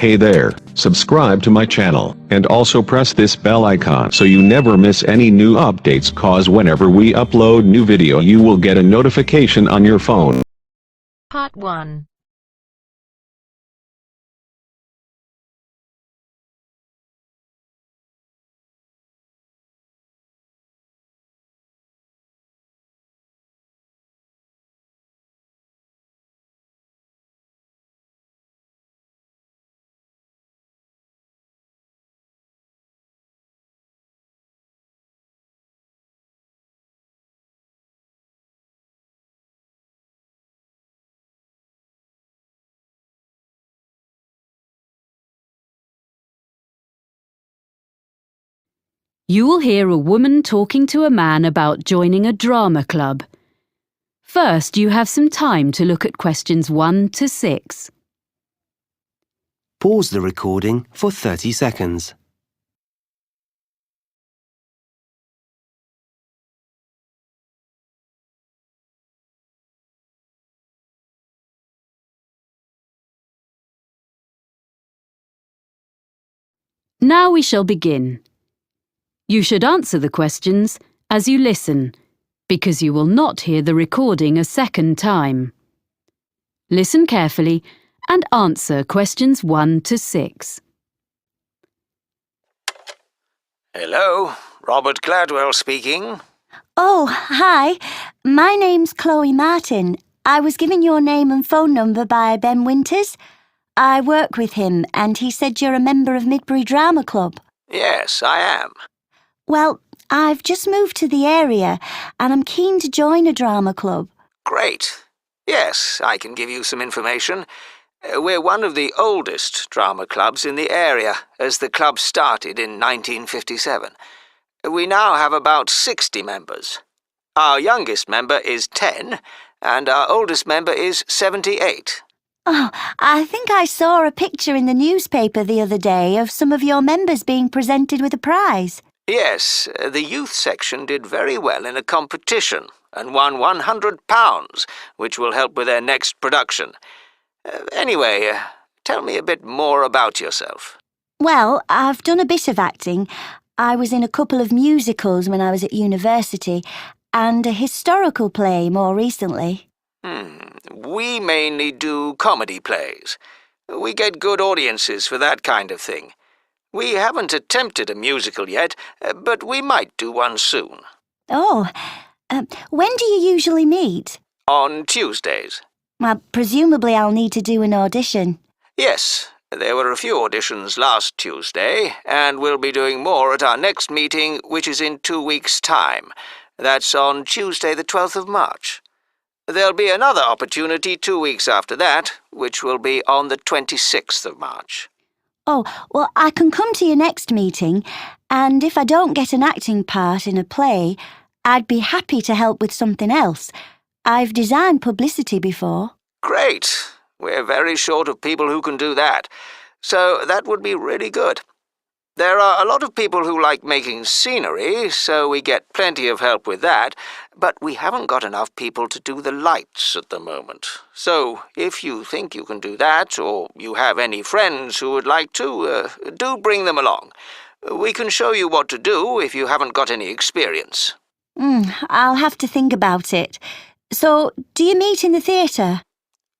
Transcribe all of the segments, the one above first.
Hey there, subscribe to my channel, and also press this bell icon so you never miss any new updates, cause whenever we upload new video you will get a notification on your phone. Part 1. You will hear a woman talking to a man about joining a drama club. First, you have some time to look at questions 1 to 6. Pause the recording for 30 seconds. Now we shall begin. You should answer the questions as you listen, because you will not hear the recording a second time. Listen carefully and answer questions 1 to 6. Hello, Robert Gladwell speaking. Oh, hi. My name's Chloe Martin. I was given your name and phone number by Ben Winters. I work with him and he said you're a member of Midbury Drama Club. Yes, I am. Well, I've just moved to the area and I'm keen to join a drama club. Great. Yes, I can give you some information. We're one of the oldest drama clubs in the area, as the club started in 1957. We now have about 60 members. Our youngest member is 10, and our oldest member is 78. Oh, I think I saw a picture in the newspaper the other day of some of your members being presented with a prize. Yes, the youth section did very well in a competition and won £100, which will help with their next production. Anyway, tell me a bit more about yourself. Well, I've done a bit of acting. I was in a couple of musicals when I was at university and a historical play more recently. We mainly do comedy plays. We get good audiences for that kind of thing. We haven't attempted a musical yet, but we might do one soon. Oh, when do you usually meet? On Tuesdays. Well, presumably I'll need to do an audition. Yes, there were a few auditions last Tuesday, and we'll be doing more at our next meeting, which is in 2 weeks' time. That's on Tuesday the 12th of March. There'll be another opportunity 2 weeks after that, which will be on the 26th of March. Oh, well, I can come to your next meeting, and if I don't get an acting part in a play, I'd be happy to help with something else. I've designed publicity before. Great. We're very short of people who can do that, so that would be really good. There are a lot of people who like making scenery, so we get plenty of help with that, but we haven't got enough people to do the lights at the moment. So, if you think you can do that, or you have any friends who would like to, do bring them along. We can show you what to do if you haven't got any experience. I'll have to think about it. So, do you meet in the theatre?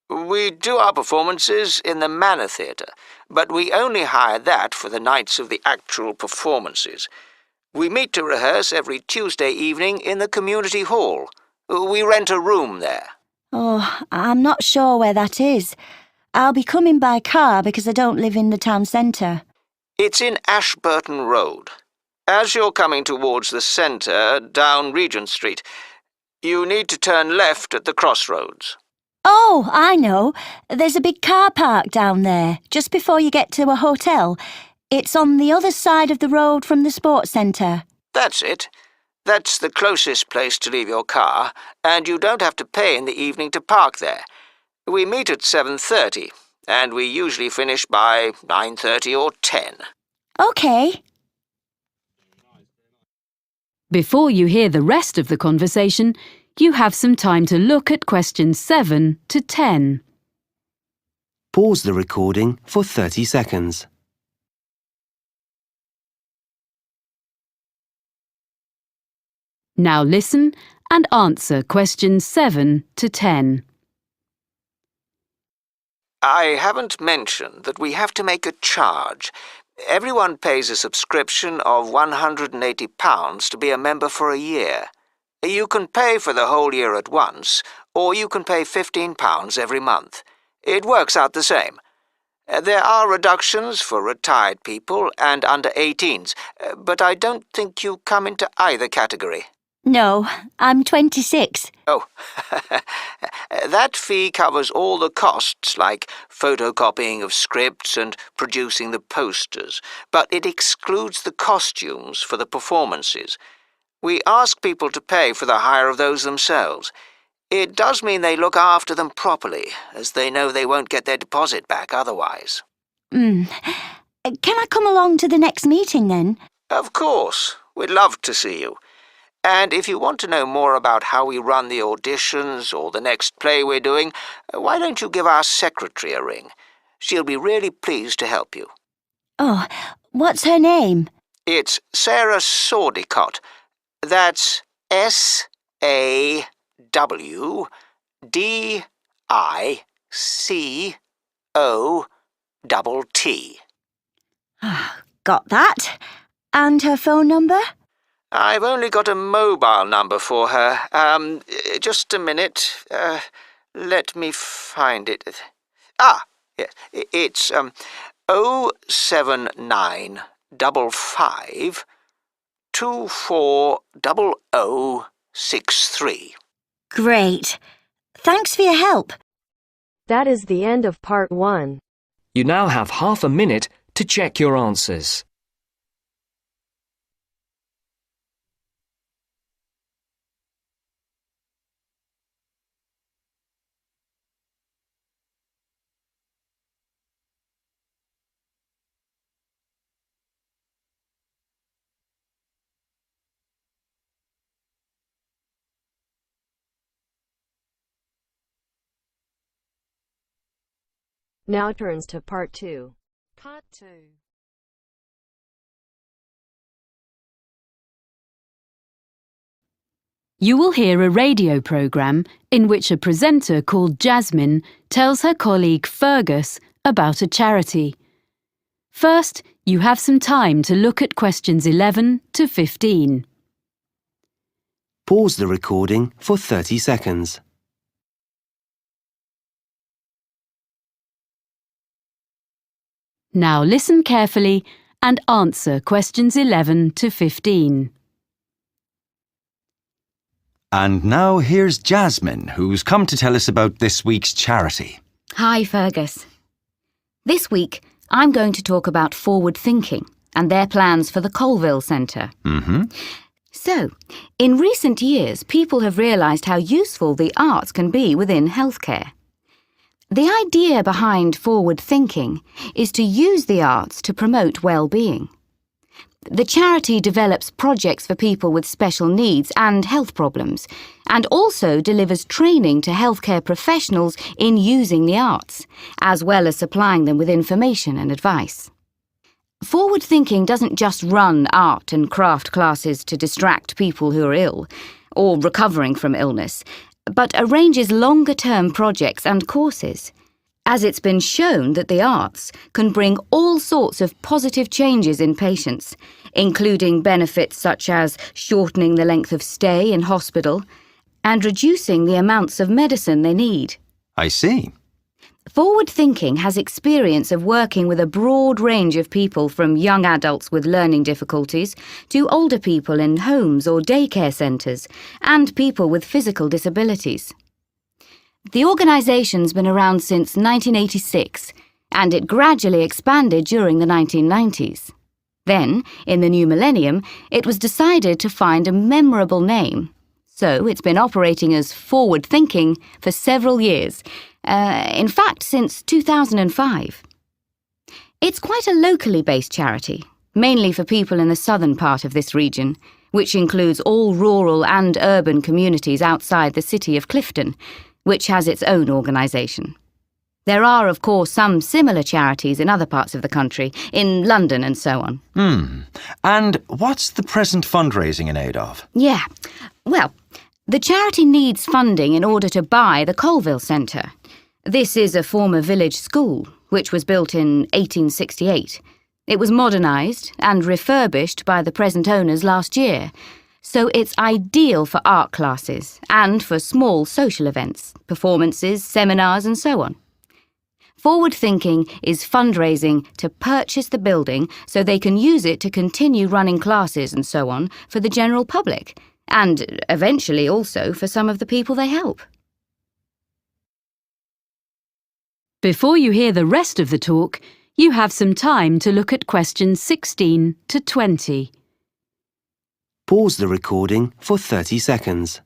We do our performances in the Manor Theatre, but we only hire that for the nights of the actual performances. We meet to rehearse every Tuesday evening in the community hall. We rent a room there. Oh, I'm not sure where that is. I'll be coming by car because I don't live in the town centre. It's in Ashburton Road. As you're coming towards the centre, down Regent Street, you need to turn left at the crossroads. Oh, I know. There's a big car park down there, just before you get to a hotel. It's on the other side of the road from the sports centre. That's it. That's the closest place to leave your car, and you don't have to pay in the evening to park there. We meet at 7:30, and we usually finish by 9:30 or 10. OK. Before you hear the rest of the conversation, you have some time to look at questions 7 to 10. Pause the recording for 30 seconds. Now listen and answer questions 7 to 10. I haven't mentioned that we have to make a charge. Everyone pays a subscription of £180 to be a member for a year. You can pay for the whole year at once, or you can pay £15 every month. It works out the same. There are reductions for retired people and under 18s, but I don't think you come into either category. No, I'm 26. Oh, that fee covers all the costs like photocopying of scripts and producing the posters, but it excludes the costumes for the performances. We ask people to pay for the hire of those themselves. It does mean they look after them properly, as they know they won't get their deposit back otherwise. Can I come along to the next meeting then? Of course, we'd love to see you. And if you want to know more about how we run the auditions or the next play we're doing, why don't you give our secretary a ring? She'll be really pleased to help you. Oh, what's her name? It's Sarah Sordicott. That's SAWDICOTT. Got that. And her phone number? I've only got a mobile number for her. Just a minute. Let me find it. Yes. It's 07955 240063. Great. Thanks for your help. That is the end of part 1. You now have half a minute to check your answers. Now turns to part 2. Part 2. You will hear a radio programme in which a presenter called Jasmine tells her colleague Fergus about a charity. First, you have some time to look at questions 11 to 15. Pause the recording for 30 seconds. Now listen carefully and answer questions 11 to 15. And now here's Jasmine, who's come to tell us about this week's charity. Hi, Fergus. This week, I'm going to talk about forward thinking and their plans for the Colville Centre. So, in recent years, people have realised how useful the arts can be within healthcare. The idea behind forward thinking is to use the arts to promote well-being. The charity develops projects for people with special needs and health problems, and also delivers training to healthcare professionals in using the arts, as well as supplying them with information and advice. Forward thinking doesn't just run art and craft classes to distract people who are ill, or recovering from illness, but arranges longer-term projects and courses, as it's been shown that the arts can bring all sorts of positive changes in patients, including benefits such as shortening the length of stay in hospital and reducing the amounts of medicine they need. I see. Forward thinking has experience of working with a broad range of people, from young adults with learning difficulties to older people in homes or daycare centres and people with physical disabilities. The organisation's been around since 1986, and it gradually expanded during the 1990s. Then, in the new millennium, it was decided to find a memorable name. So it's been operating as Forward Thinking for several years, in fact since 2005. It's quite a locally based charity, mainly for people in the southern part of this region, which includes all rural and urban communities outside the city of Clifton, which has its own organisation. There are, of course, some similar charities in other parts of the country, in London and so on. And what's the present fundraising in aid of? Yeah. Well, the charity needs funding in order to buy the Colville Centre. This is a former village school, which was built in 1868. It was modernised and refurbished by the present owners last year, so it's ideal for art classes and for small social events, performances, seminars and so on. Forward Thinking is fundraising to purchase the building so they can use it to continue running classes and so on for the general public, and eventually also for some of the people they help. Before you hear the rest of the talk, you have some time to look at questions 16 to 20. Pause the recording for 30 seconds.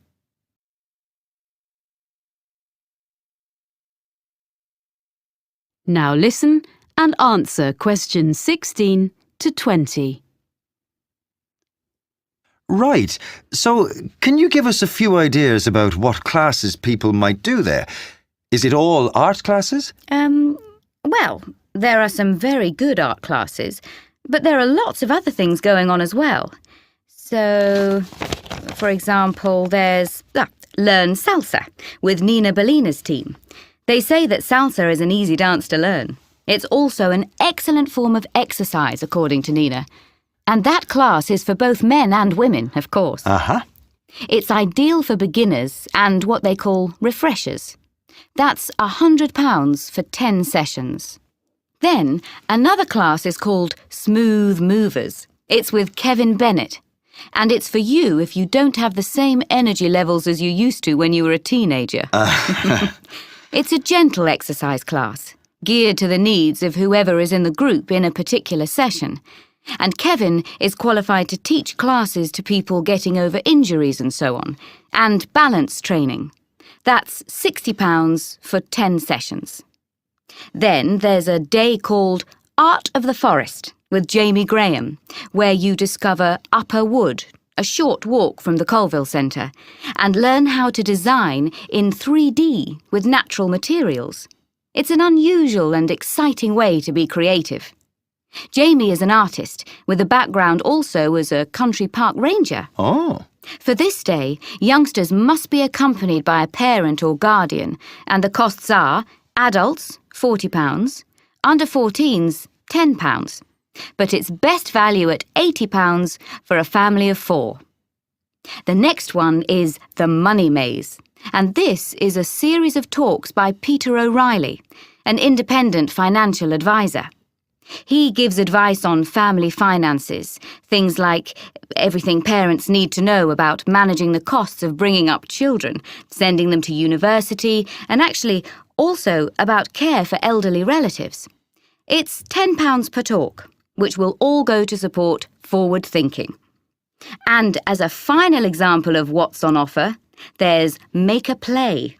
Now listen and answer questions 16 to 20. Right. So, can you give us a few ideas about what classes people might do there? Is it all art classes? Well, there are some very good art classes, but there are lots of other things going on as well. So, for example, there's Learn Salsa with Nina Bellina's team. They say that salsa is an easy dance to learn. It's also an excellent form of exercise, according to Nina. And that class is for both men and women, of course. It's ideal for beginners and what they call refreshers. That's £100 for 10 sessions. Then, another class is called Smooth Movers. It's with Kevin Bennett. And it's for you if you don't have the same energy levels as you used to when you were a teenager. It's a gentle exercise class, geared to the needs of whoever is in the group in a particular session. And Kevin is qualified to teach classes to people getting over injuries and so on, and balance training. That's £60 for 10 sessions. Then there's a day called Art of the Forest with Jamie Graham, where you discover Upper Wood, a short walk from the Colville Centre, and learn how to design in 3D with natural materials. It's an unusual and exciting way to be creative. Jamie is an artist with a background also as a country park ranger. For this day, youngsters must be accompanied by a parent or guardian, and the costs are adults £40, under 14s £10. But it's best value at £80 for a family of 4. The next one is The Money Maze, and this is a series of talks by Peter O'Reilly, an independent financial advisor. He gives advice on family finances, things like everything parents need to know about managing the costs of bringing up children, sending them to university, and actually also about care for elderly relatives. It's £10 per talk, which will all go to support forward thinking. And as a final example of what's on offer, there's Make a Play.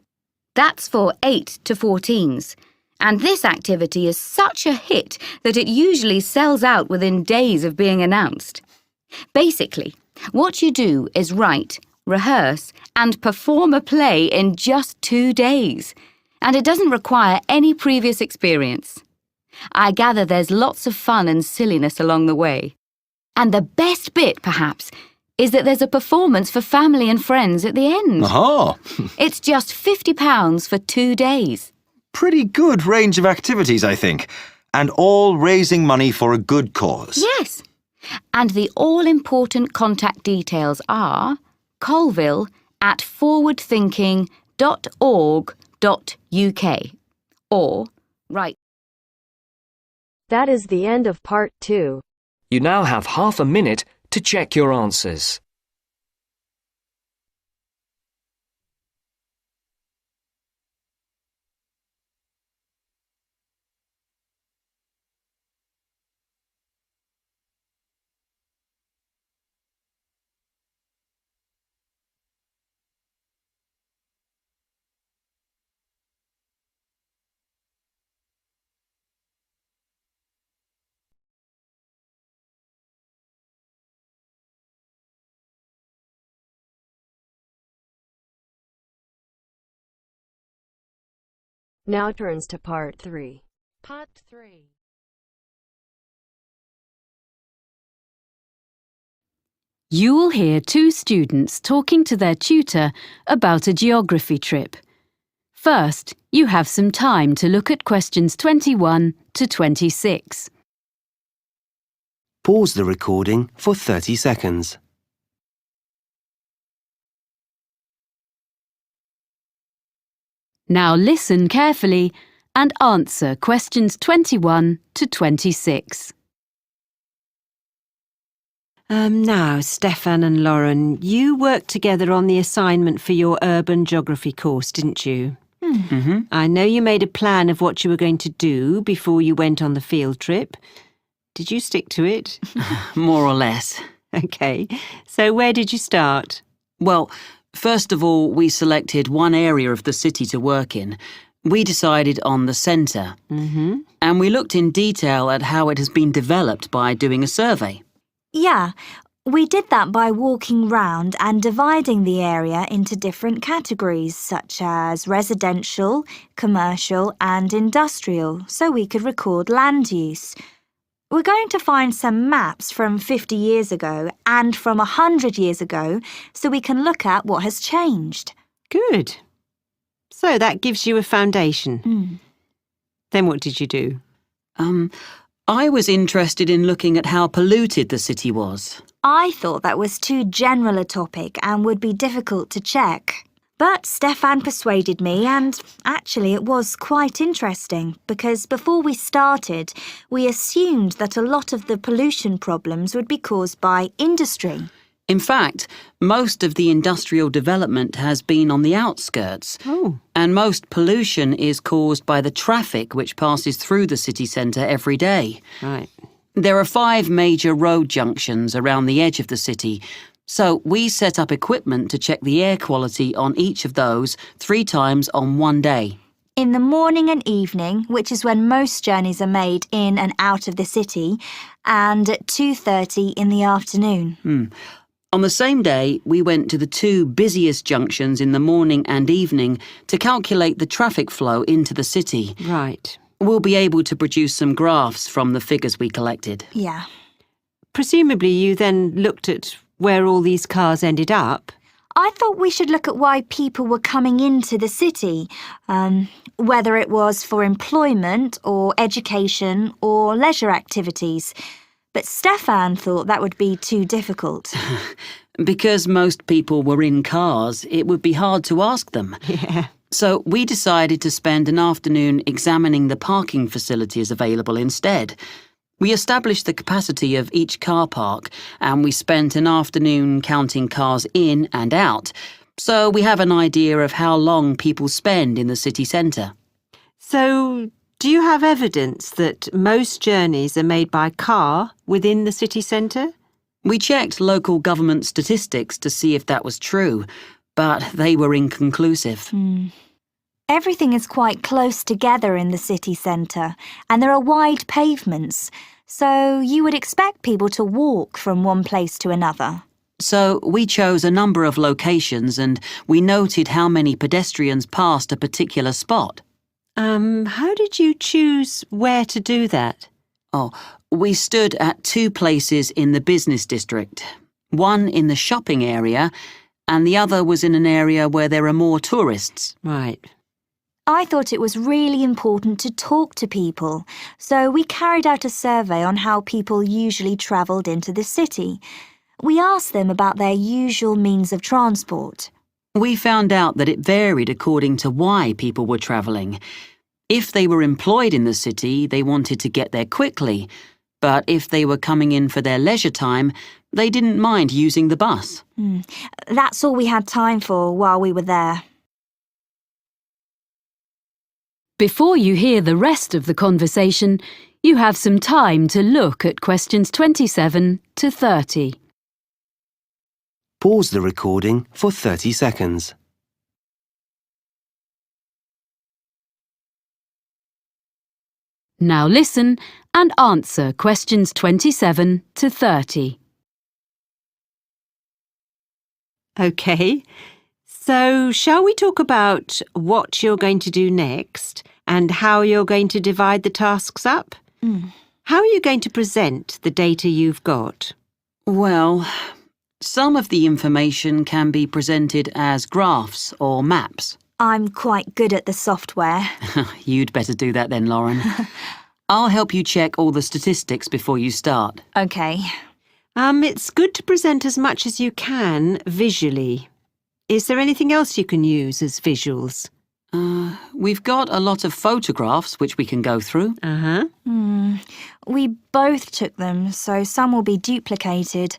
That's for 8 to 14s. And this activity is such a hit that it usually sells out within days of being announced. Basically, what you do is write, rehearse, and perform a play in just 2 days. And it doesn't require any previous experience. I gather there's lots of fun and silliness along the way. And the best bit, perhaps, is that there's a performance for family and friends at the end. It's just £50 for 2 days. Pretty good range of activities, I think. And all raising money for a good cause. Yes. And the all-important contact details are colville@forwardthinking.org.uk or write. That is the end of part 2. You now have half a minute to check your answers. Now turns to part 3. Part 3. You will hear two students talking to their tutor about a geography trip. First, you have some time to look at questions 21 to 26. Pause the recording for 30 seconds. Now listen carefully and answer questions 21 to 26. Now, Stefan and Lauren, you worked together on the assignment for your urban geography course, didn't you? Mm-hmm. I know you made a plan of what you were going to do before you went on the field trip. Did you stick to it? More or less. OK. So where did you start? Well, first of all, we selected one area of the city to work in. We decided on the centre. Mm-hmm. And we looked in detail at how it has been developed by doing a survey. Yeah, we did that by walking round and dividing the area into different categories such as residential, commercial and industrial, so we could record land use. We're going to find some maps from 50 years ago and from 100 years ago so we can look at what has changed. Good. So that gives you a foundation. Mm. Then what did you do? I was interested in looking at how polluted the city was. I thought that was too general a topic and would be difficult to check. But Stefan persuaded me and actually it was quite interesting because before we started, we assumed that a lot of the pollution problems would be caused by industry. In fact, most of the industrial development has been on the outskirts. Oh. And most pollution is caused by the traffic which passes through the city centre every day. Right. There are 5 major road junctions around the edge of the city, so we set up equipment to check the air quality on each of those 3 times on one day. In the morning and evening, which is when most journeys are made in and out of the city, and at 2:30 in the afternoon. On the same day, we went to the 2 busiest junctions in the morning and evening to calculate the traffic flow into the city. Right. We'll be able to produce some graphs from the figures we collected. Yeah. Presumably you then looked at where all these cars ended up. I thought we should look at why people were coming into the city, whether it was for employment or education or leisure activities. But Stefan thought that would be too difficult. Because most people were in cars, it would be hard to ask them. Yeah. So we decided to spend an afternoon examining the parking facilities available instead. We established the capacity of each car park and we spent an afternoon counting cars in and out, so we have an idea of how long people spend in the city centre. So, do you have evidence that most journeys are made by car within the city centre? We checked local government statistics to see if that was true, but they were inconclusive. Everything is quite close together in the city centre, and there are wide pavements, so you would expect people to walk from one place to another. So we chose a number of locations and we noted how many pedestrians passed a particular spot. How did you choose where to do that? Oh, we stood at 2 places in the business district. One in the shopping area and the other was in an area where there are more tourists. Right. I thought it was really important to talk to people, so we carried out a survey on how people usually travelled into the city. We asked them about their usual means of transport. We found out that it varied according to why people were travelling. If they were employed in the city, they wanted to get there quickly, but if they were coming in for their leisure time, they didn't mind using the bus. That's all we had time for while we were there. Before you hear the rest of the conversation, you have some time to look at questions 27 to 30. Pause the recording for 30 seconds. Now listen and answer questions 27 to 30. OK. So, shall we talk about what you're going to do next and how you're going to divide the tasks up? How are you going to present the data you've got? Well, some of the information can be presented as graphs or maps. I'm quite good at the software. You'd better do that then, Lauren. I'll help you check all the statistics before you start. OK. It's good to present as much as you can visually. Is there anything else you can use as visuals? We've got a lot of photographs which we can go through. We both took them, so some will be duplicated.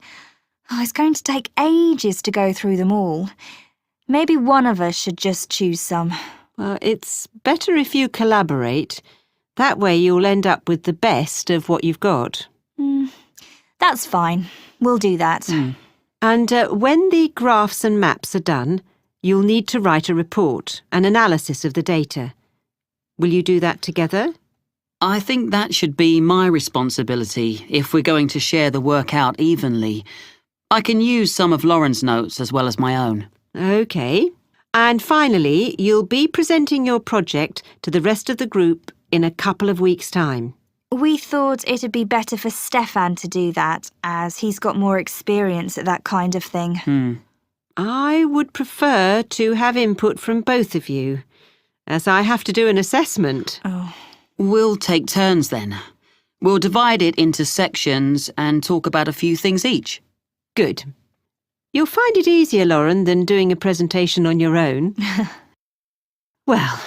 It's going to take ages to go through them all. Maybe one of us should just choose some. Well, it's better if you collaborate. That way you'll end up with the best of what you've got. That's fine. We'll do that. And when the graphs and maps are done, you'll need to write a report, an analysis of the data. Will you do that together? I think that should be my responsibility if we're going to share the work out evenly. I can use some of Lauren's notes as well as my own. OK. And finally, you'll be presenting your project to the rest of the group in a couple of weeks' time. We thought it'd be better for Stefan to do that, as he's got more experience at that kind of thing. I would prefer to have input from both of you, as I have to do an assessment. We'll take turns then. We'll divide it into sections and talk about a few things each. Good. You'll find it easier, Lauren, than doing a presentation on your own. Well,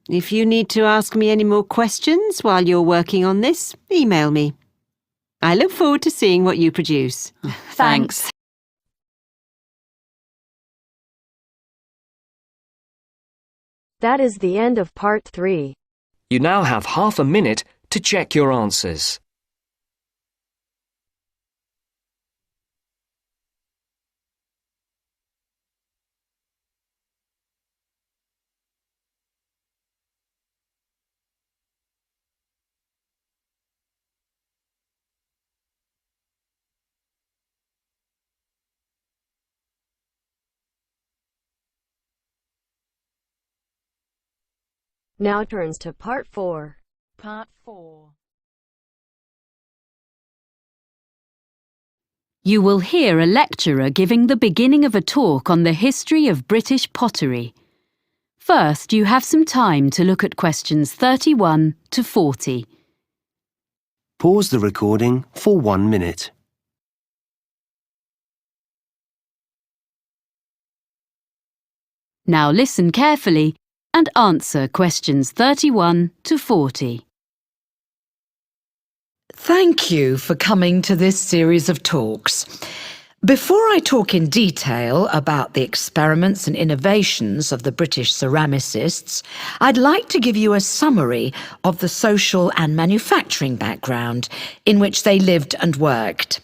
if you need to ask me any more questions while you're working on this, email me. I look forward to seeing what you produce. Thanks. That is the end of part 3. You now have half a minute to check your answers. Now turns to part 4. Part 4. You will hear a lecturer giving the beginning of a talk on the history of British pottery. First, you have some time to look at questions 31 to 40. Pause the recording for 1 minute. Now listen carefully and answer questions 31 to 40. Thank you for coming to this series of talks. Before I talk in detail about the experiments and innovations of the British ceramicists, I'd like to give you a summary of the social and manufacturing background in which they lived and worked.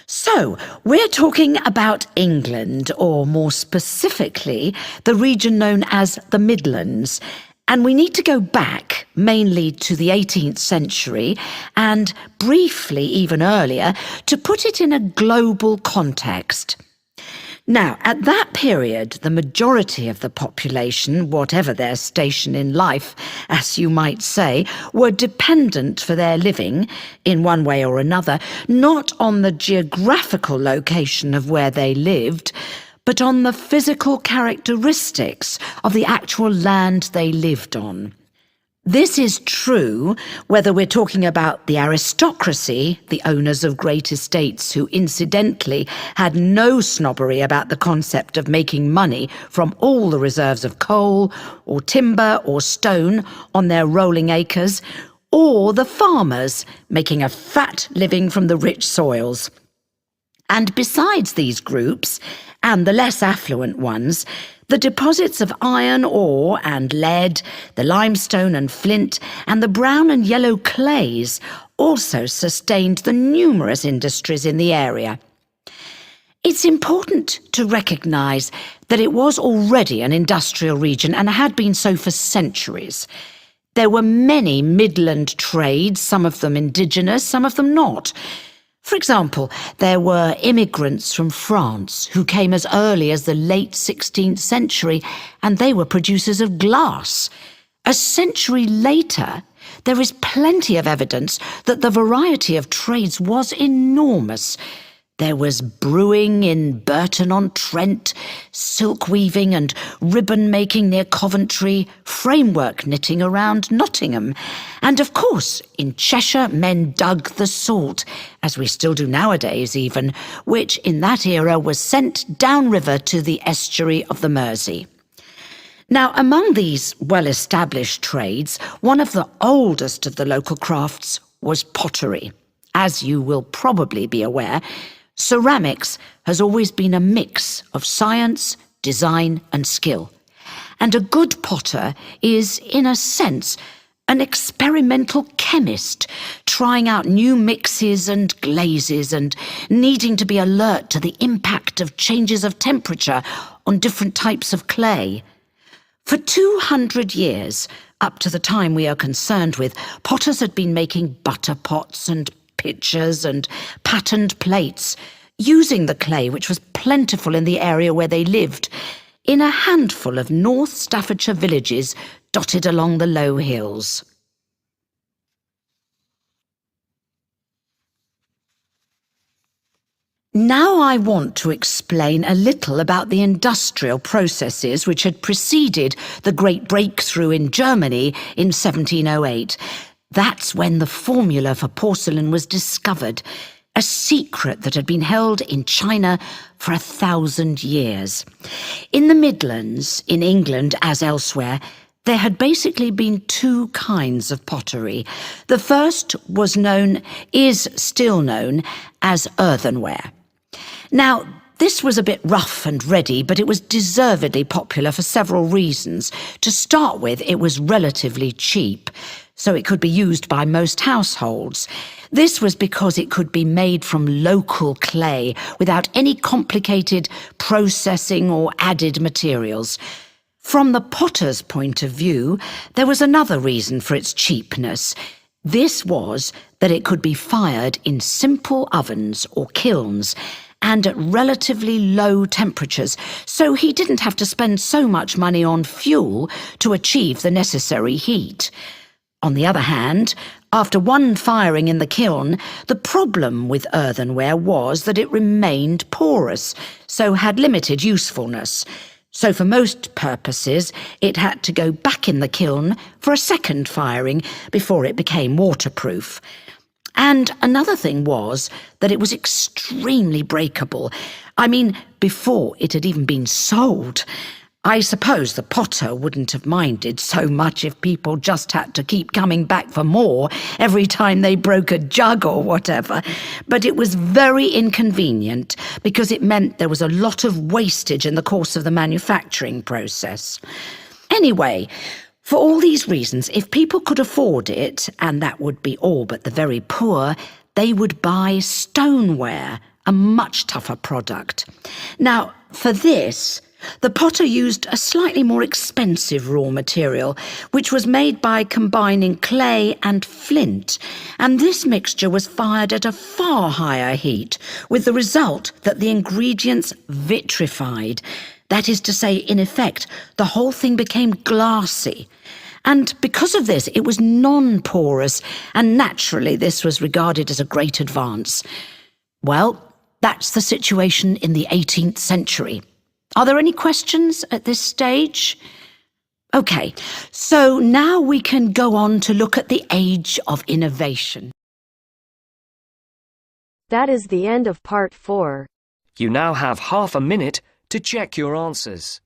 So, we're talking about England, or more specifically, the region known as the Midlands, and we need to go back mainly to the 18th century and briefly even earlier to put it in a global context. Now, at that period, the majority of the population, whatever their station in life, as you might say, were dependent for their living, in one way or another, not on the geographical location of where they lived, but on the physical characteristics of the actual land they lived on. This is true whether we're talking about the aristocracy, the owners of great estates who incidentally had no snobbery about the concept of making money from all the reserves of coal or timber or stone on their rolling acres, or the farmers making a fat living from the rich soils. And besides these groups, and the less affluent ones, the deposits of iron ore and lead, the limestone and flint, and the brown and yellow clays also sustained the numerous industries in the area. It's important to recognise that it was already an industrial region and had been so for centuries. There were many Midland trades, some of them indigenous, some of them not. For example, there were immigrants from France who came as early as the late 16th century, and they were producers of glass. A century later, there is plenty of evidence that the variety of trades was enormous. There was brewing in Burton-on-Trent, silk weaving and ribbon making near Coventry, framework knitting around Nottingham, and of course, in Cheshire men dug the salt, as we still do nowadays even, which in that era was sent downriver to the estuary of the Mersey. Now, among these well-established trades, one of the oldest of the local crafts was pottery. As you will probably be aware, ceramics has always been a mix of science, design and skill. And a good potter is, in a sense, an experimental chemist, trying out new mixes and glazes and needing to be alert to the impact of changes of temperature on different types of clay. For 200 years, up to the time we are concerned with, potters had been making butter pots and pitchers and patterned plates, using the clay which was plentiful in the area where they lived, in a handful of North Staffordshire villages dotted along the low hills. Now I want to explain a little about the industrial processes which had preceded the great breakthrough in Germany in 1708. That's when the formula for porcelain was discovered, a secret that had been held in China for 1,000 years. In the Midlands, in England as elsewhere, there had basically been two kinds of pottery. The first is still known as earthenware. Now, this was a bit rough and ready, but it was deservedly popular for several reasons. To start with, it was relatively cheap, so it could be used by most households. This was because it could be made from local clay without any complicated processing or added materials. From the potter's point of view, there was another reason for its cheapness. This was that it could be fired in simple ovens or kilns, and at relatively low temperatures, so he didn't have to spend so much money on fuel to achieve the necessary heat. On the other hand, after one firing in the kiln, the problem with earthenware was that it remained porous, so had limited usefulness. So for most purposes, it had to go back in the kiln for a second firing before it became waterproof. And another thing was that it was extremely breakable. I mean, before it had even been sold. I suppose the potter wouldn't have minded so much if people just had to keep coming back for more every time they broke a jug or whatever. But it was very inconvenient because it meant there was a lot of wastage in the course of the manufacturing process. Anyway, for all these reasons, if people could afford it, and that would be all but the very poor, they would buy stoneware, a much tougher product. Now, for this, the potter used a slightly more expensive raw material, which was made by combining clay and flint, and this mixture was fired at a far higher heat, with the result that the ingredients vitrified. That is to say, in effect, the whole thing became glassy. And because of this, it was non-porous, and naturally this was regarded as a great advance. Well, that's the situation in the 18th century. Are there any questions at this stage? OK, so now we can go on to look at the age of innovation. That is the end of part 4. You now have half a minute to check your answers.